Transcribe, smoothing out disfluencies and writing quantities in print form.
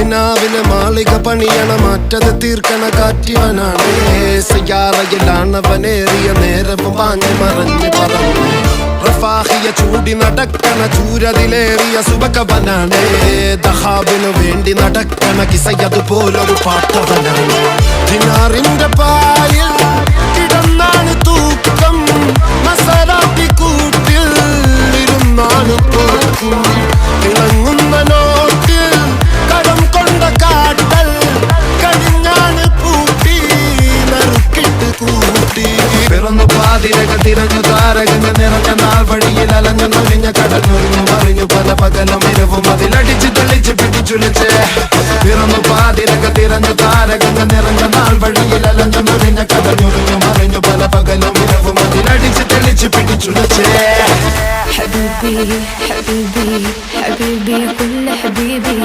കിനാവിലെ മാളിക പണിയണ മാറ്റത് തീർക്കണ കാറ്റിവനാണ് സയ്യാറയിലാണവനേറിയ നേരവും പാഞ്ഞു മറഞ്ഞു പറന്നു റഫാഹിയ ചൂടി നടക്കണ ചൂരതിലേറിയ സുബകവനാണ് ദഹാബിനു വേണ്ടി നടക്കണ കിസയതുപോലൊരു പാട്ടവനാണ് ദിനാറിന്റെ പായിൽ കിടന്നാണ് തൂക്കം മസറാത്തി കൂട്ടിൽ ഇരുന്നാണ് പോക്കും തിളങ്ങുന്ന നോട്ടിൽ കടം കൊണ്ട കാട്ടൽ കഴിഞ്ഞാണ് പൂട്ടി നറുക്കിട്ട് കൂട്ടി പിറന്നു പാതിരക തിരഞ്ഞു താരകങ്ങൾ നിറഞ്ഞ നാൾ വഴിയിൽ അലഞ്ഞു നൊലിഞ്ഞ കടൽ നുറിഞ്ഞു മറിഞ്ഞു പല പകലും ഇരവും അതിലടിച്ച് തെളിച്ച് പിടിച്ചുലച്ച് പിറന്നു പാതിരക തിരഞ്ഞു താരകങ്ങൾ നിറഞ്ഞ നാൾ വഴിയിൽ അലഞ്ഞു നൊലിഞ്ഞ കടൽ നുറിഞ്ഞു മറിഞ്ഞു പല പകലും ഇരവും അതിലടിച്ച് തെളിച്ച് പിടിച്ചുലച്ച് حبيبي حبيبي حبيبي كل حبيبي